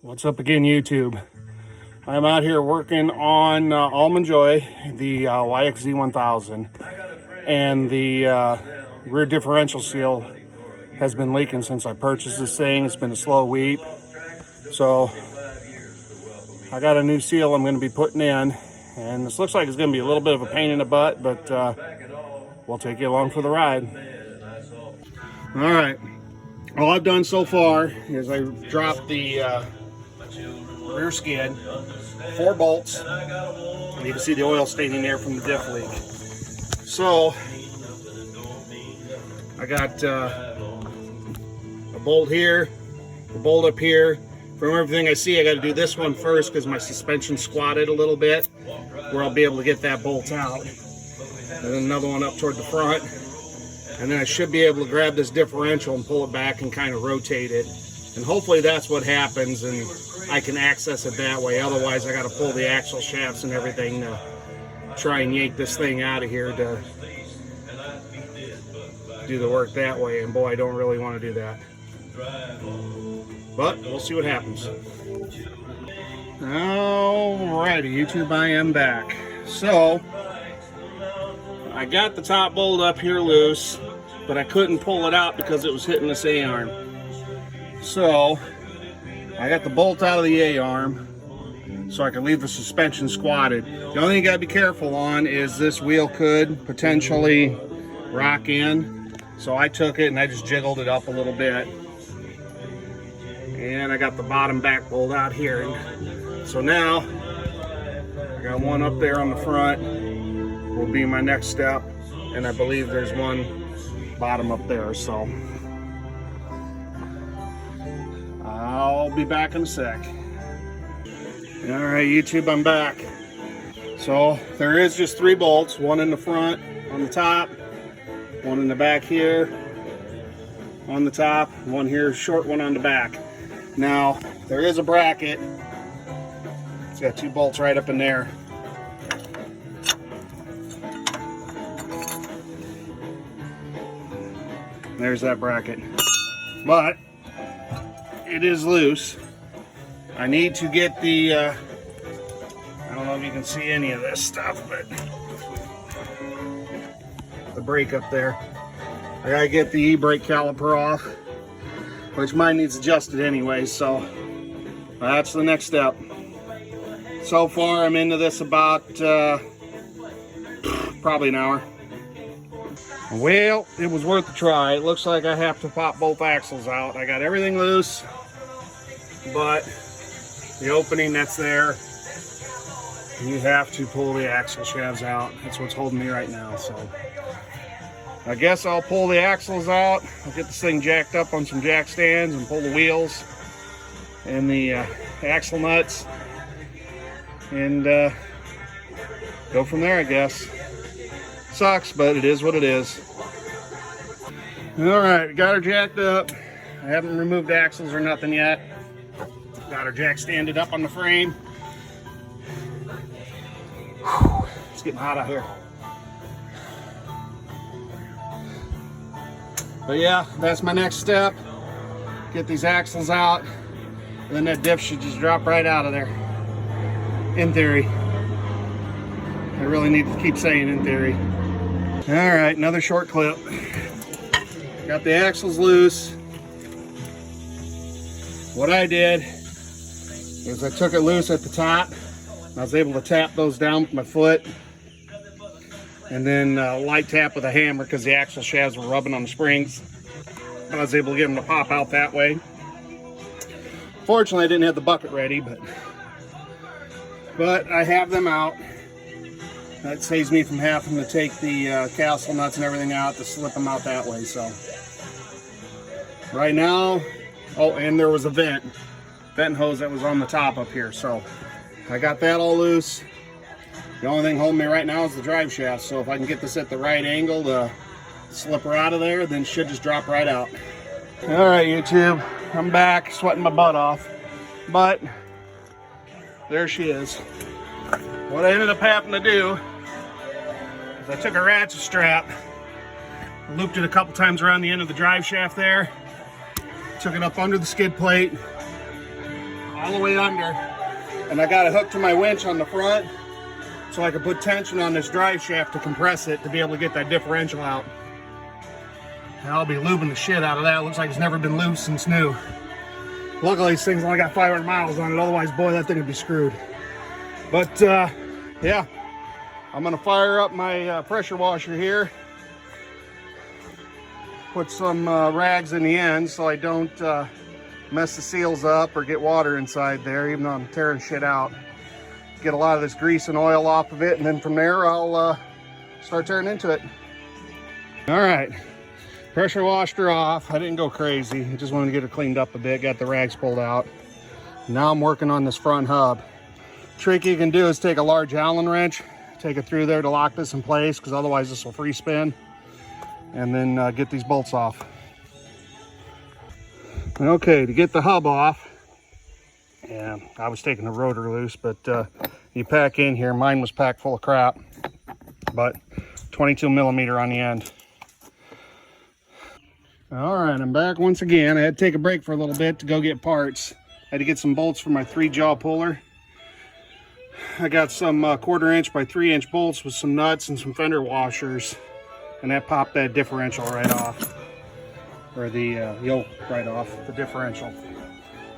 What's up again, YouTube? I'm out here working on Almond Joy, the YXZ1000, and the rear differential seal has been leaking since I purchased this thing. It's been a slow weep, so I got a new seal I'm going to be putting in, and this looks like it's going to be a little bit of a pain in the butt, but we'll take you along for the ride. All right, all I've done so far is I dropped the rear skid, 4 bolts, and you can see the oil staining there from the diff leak. So I got a bolt here, a bolt up here. From everything I see, I got to do this one first because my suspension squatted a little bit, where I'll be able to get that bolt out. And then another one up toward the front, and then I should be able to grab this differential and pull it back and kind of rotate it. And hopefully that's what happens, and I can access it that way. Otherwise, I got to pull the axle shafts and everything to try and yank this thing out of here to do the work that way. And boy, I don't really want to do that. But we'll see what happens. Alrighty, YouTube, I am back. So I got the top bolt up here loose, but I couldn't pull it out because it was hitting this A-arm. So I got the bolt out of the A-arm so I can leave the suspension squatted. The only thing you gotta be careful on is this wheel could potentially rock in. So I took it and I just jiggled it up a little bit. And I got the bottom back bolt out here. So now I got one up there on the front, will be my next step. And I believe there's one bottom up there, so I'll be back in a sec. All right, YouTube, I'm back. So there is just 3 bolts, one in the front on the top, one in the back here on the top, one here, short one on the back. Now, there is a bracket. It's got 2 bolts right up in there. There's that bracket. But it is loose. I need to get the, I don't know if you can see any of this stuff, but the brake up there. I gotta get the e-brake caliper off, which mine needs adjusted anyway, so that's the next step. So far, I'm into this about probably an hour. Well, it was worth a try. It looks like I have to pop both axles out. I got everything loose, but the opening that's there, you have to pull the axle shafts out. That's what's holding me right now. So I guess I'll pull the axles out. I'll get this thing jacked up on some jack stands and pull the wheels and the axle nuts and go from there, I guess. Sucks, but it is what it is. All right, got her jacked up. I haven't removed the axles or nothing yet. Got her jack standed up on the frame. Whew, it's getting hot out here. But yeah, that's my next step. Get these axles out, and then that diff should just drop right out of there. In theory. I really need to keep saying in theory. All right, another short clip. Got the axles loose. What I did is I took it loose at the top. I was able to tap those down with my foot, and then light tap with a hammer because the axle shafts were rubbing on the springs. I was able to get them to pop out that way. Fortunately, I didn't have the bucket ready, but I have them out. That saves me from having to take the castle nuts and everything out to slip them out that way. So right now, oh, and there was a vent hose that was on the top up here. So I got that all loose. The only thing holding me right now is the drive shaft. So if I can get this at the right angle to slip her out of there, then it should just drop right out. All right, YouTube, I'm back, sweating my butt off, but there she is. What I ended up having to do is I took a ratchet strap, looped it a couple times around the end of the drive shaft there, took it up under the skid plate, all the way under. And I got it hooked to my winch on the front so I could put tension on this drive shaft to compress it to be able to get that differential out. And I'll be lubing the shit out of that. It looks like it's never been lubed since new. Luckily, this thing's only got 500 miles on it. Otherwise, boy, that thing would be screwed. But, yeah. I'm going to fire up my pressure washer here. Put some rags in the end so I don't mess the seals up or get water inside there, even though I'm tearing shit out. Get a lot of this grease and oil off of it, and then from there, I'll start tearing into it. All right. Pressure washed her off. I didn't go crazy. I just wanted to get her cleaned up a bit, got the rags pulled out. Now I'm working on this front hub. Trick you can do is take a large Allen wrench, take it through there to lock this in place, because otherwise this will free spin, and then get these bolts off. Okay, to get the hub off, yeah, I was taking the rotor loose, but you pack in here. Mine was packed full of crap, but 22 millimeter on the end. All right, I'm back once again. I had to take a break for a little bit to go get parts. I had to get some bolts for my 3-jaw puller. I got some 1/4 inch by 3 inch bolts with some nuts and some fender washers, and that popped that differential right off, or the yoke right off the differential.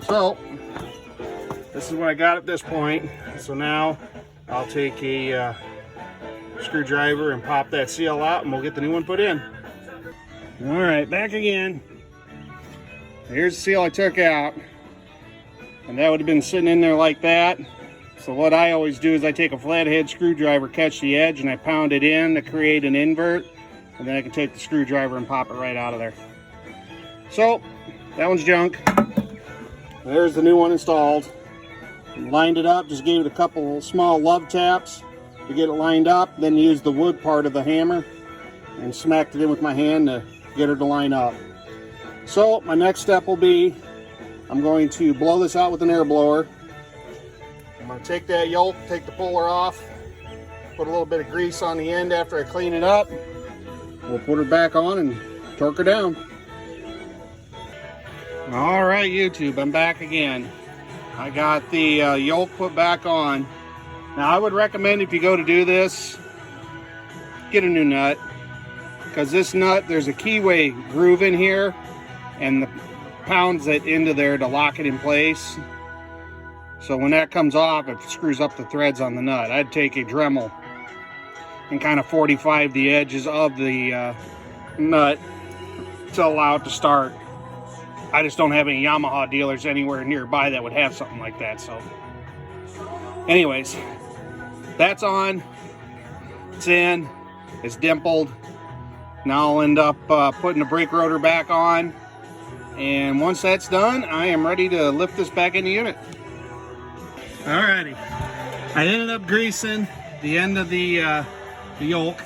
So this is what I got at this point. So now I'll take a screwdriver and pop that seal out, and we'll get the new one put in. All right, back again. Here's the seal I took out, and that would have been sitting in there like that. So what I always do is I take a flathead screwdriver, catch the edge, and I pound it in to create an invert, and then I can take the screwdriver and pop it right out of there. So that one's junk. There's the new one installed. Lined it up, just gave it a couple small love taps to get it lined up, then used the wood part of the hammer and smacked it in with my hand to get her to line up. So my next step will be, I'm going to blow this out with an air blower. I'm going to take that yoke, take the puller off, put a little bit of grease on the end after I clean it up. We'll put her back on and torque her down. All right, YouTube, I'm back again. I got the yoke put back on. Now I would recommend, if you go to do this, get a new nut, because this nut, there's a keyway groove in here, and the pounds it into there to lock it in place. So when that comes off, it screws up the threads on the nut. I'd take a Dremel and kind of 45 the edges of the nut to allow it to start. I just don't have any Yamaha dealers anywhere nearby that would have something like that. So anyways, that's on, it's in, it's dimpled. Now I'll end up putting the brake rotor back on, and once that's done, I am ready to lift this back in the unit. Alrighty, I ended up greasing the end of the yoke,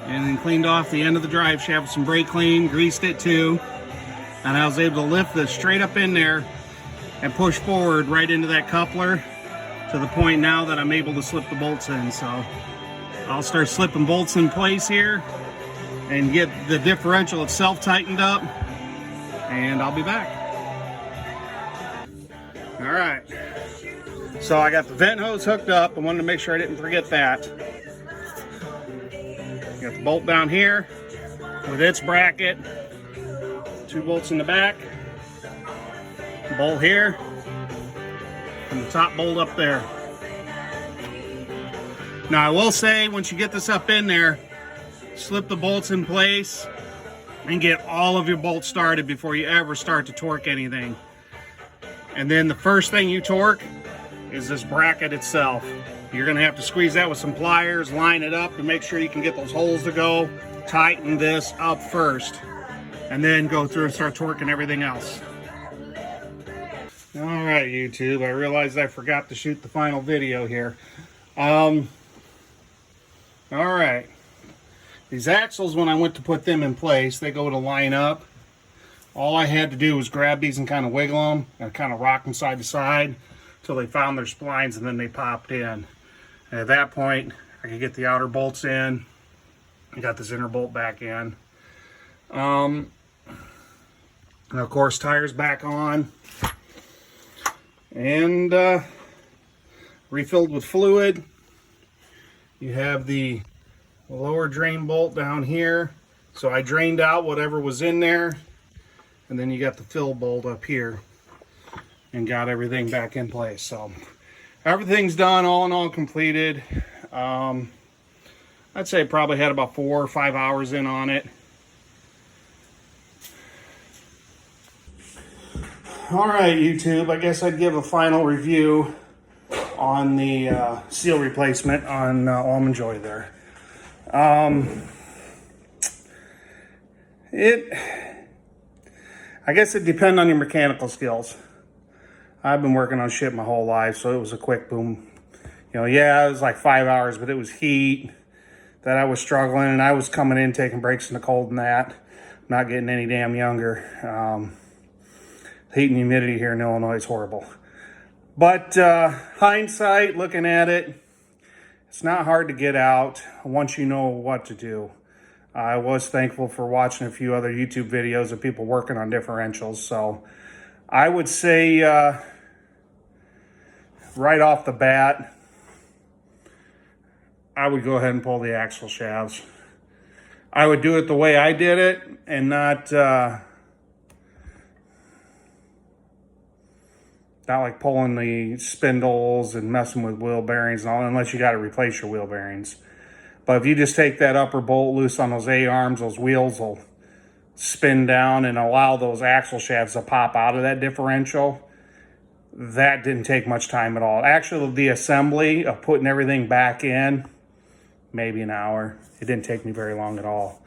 and then cleaned off the end of the drive shaft with some brake clean, greased it too, and I was able to lift this straight up in there and push forward right into that coupler to the point now that I'm able to slip the bolts in. So I'll start slipping bolts in place here and get the differential itself tightened up, and I'll be back. All right, so I got the vent hose hooked up. I wanted to make sure I didn't forget that. Got the bolt down here with its bracket, 2 bolts in the back, bolt here, and the top bolt up there. Now I will say, once you get this up in there, slip the bolts in place and get all of your bolts started before you ever start to torque anything. And then the first thing you torque is this bracket itself. You're gonna have to squeeze that with some pliers, line it up to make sure you can get those holes to go. Tighten this up first, and then go through and start torquing everything else. All right, YouTube, I realized I forgot to shoot the final video here. All right. These axles, when I went to put them in place, they go to line up. All I had to do was grab these and kind of wiggle them and kind of rock them side to side until they found their splines, and then they popped in. And at that point, I could get the outer bolts in. I got this inner bolt back in. And of course, tires back on. and refilled with fluid. You have the lower drain bolt down here. So I drained out whatever was in there, and then you got the fill bolt up here and got everything back in place. So everything's done, all in all completed. I'd say probably had about 4 or 5 hours in on it. All right, YouTube, I guess I'd give a final review on the seal replacement on Almond Joy there. I guess it depends on your mechanical skills. I've been working on shit my whole life, so it was a quick boom. You know, yeah, it was like 5 hours, but it was heat that I was struggling, and I was coming in taking breaks in the cold and that. Not getting any damn younger. Heat and humidity here in Illinois is horrible. But hindsight, looking at it, it's not hard to get out once you know what to do. I was thankful for watching a few other YouTube videos of people working on differentials. So I would say right off the bat, I would go ahead and pull the axle shafts. I would do it the way I did it and not like pulling the spindles and messing with wheel bearings and all, unless you got to replace your wheel bearings. But if you just take that upper bolt loose on those A-arms, those wheels will spin down and allow those axle shafts to pop out of that differential. That didn't take much time at all. Actually, the assembly of putting everything back in, maybe an hour. It didn't take me very long at all.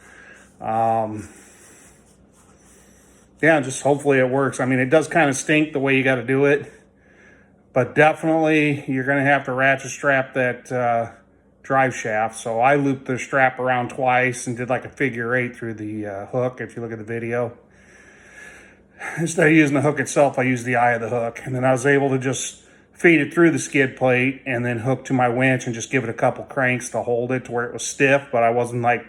Yeah, just hopefully it works. I mean, it does kind of stink the way you got to do it. But definitely, you're going to have to ratchet strap that drive shaft. So I looped the strap around twice and did like a figure 8 through the hook, if you look at the video. Instead of using the hook itself, I used the eye of the hook. And then I was able to just feed it through the skid plate and then hook to my winch and just give it a couple cranks to hold it to where it was stiff. But I wasn't like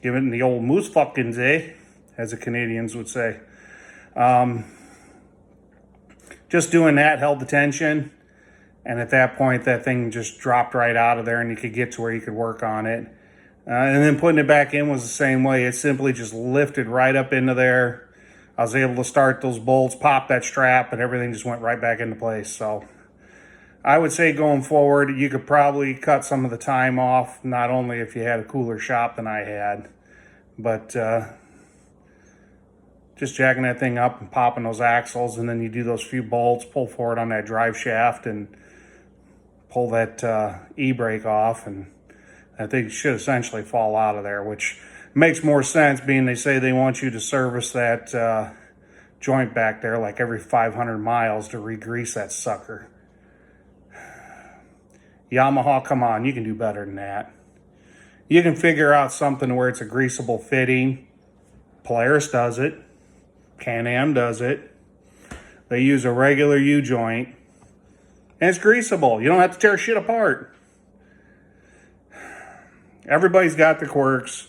giving it the old moose fuckings, eh? As the Canadians would say. Just doing that held the tension. And at that point, that thing just dropped right out of there and you could get to where you could work on it. And then putting it back in was the same way. It simply just lifted right up into there. I was able to start those bolts, pop that strap, and everything just went right back into place. So I would say going forward, you could probably cut some of the time off, not only if you had a cooler shop than I had, but just jacking that thing up and popping those axles, and then you do those few bolts, pull forward on that drive shaft, and pull that e-brake off, and I think it should essentially fall out of there, which makes more sense being they say they want you to service that joint back there like every 500 miles to re-grease that sucker. Yamaha, come on, you can do better than that. You can figure out something where it's a greasable fitting. Polaris does it. Can-Am does it. They use a regular U-joint. And it's greasable. You don't have to tear shit apart. Everybody's got the quirks.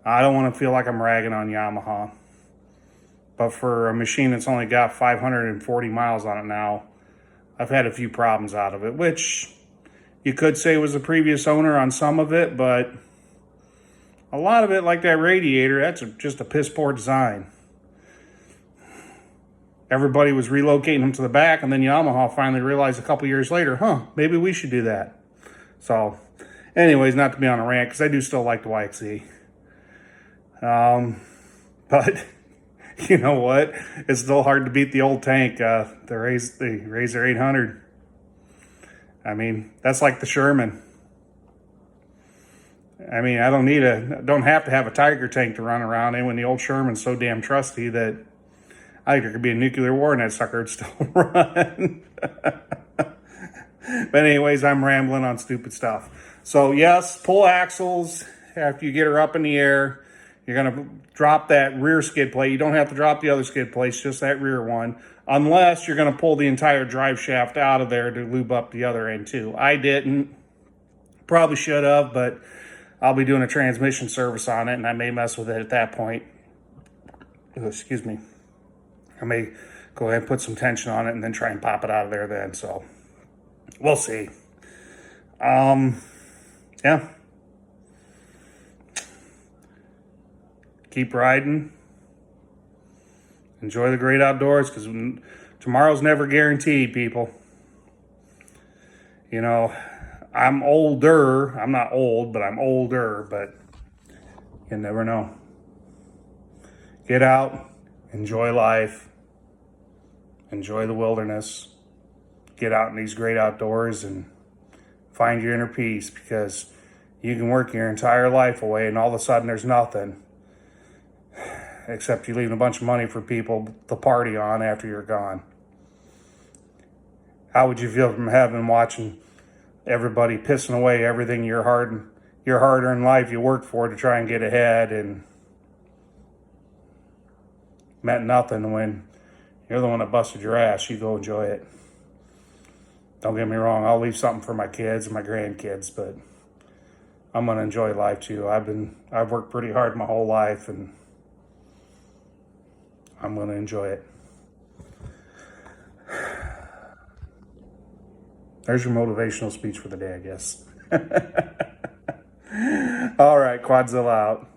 I don't want to feel like I'm ragging on Yamaha. But for a machine that's only got 540 miles on it now, I've had a few problems out of it, which you could say was the previous owner on some of it, but a lot of it, like that radiator, that's just a piss poor design. Everybody was relocating them to the back, and then Yamaha finally realized a couple years later, maybe we should do that. So, anyways, not to be on a rant, because I do still like the YXZ. But, you know what? It's still hard to beat the old tank, the Razor 800. I mean, that's like the Sherman. I mean, I don't have to have a Tiger tank to run around in when the old Sherman's so damn trusty that I think there could be a nuclear war and that sucker would still run. But anyways, I'm rambling on stupid stuff. So yes, pull axles after you get her up in the air. You're going to drop that rear skid plate. You don't have to drop the other skid plates, just that rear one, unless you're going to pull the entire drive shaft out of there to lube up the other end too. I didn't. Probably should have, but I'll be doing a transmission service on it, and I may mess with it at that point. Oh, excuse me. I may go ahead and put some tension on it and then try and pop it out of there then. So we'll see. Yeah. Keep riding. Enjoy the great outdoors, because tomorrow's never guaranteed, people. You know, I'm older. I'm not old, but I'm older, but you never know. Get out, enjoy life, enjoy the wilderness, get out in these great outdoors and find your inner peace, because you can work your entire life away and all of a sudden there's nothing, except you leaving a bunch of money for people to party on after you're gone. How would you feel from having watching everybody pissing away everything your hard-earned life you worked for to try and get ahead, and meant nothing when you're the one that busted your ass? You go enjoy it. Don't get me wrong, I'll leave something for my kids and my grandkids, but I'm gonna enjoy life too. I've worked pretty hard my whole life, and I'm gonna enjoy it. There's your motivational speech for the day, I guess. All right, Quadzilla out.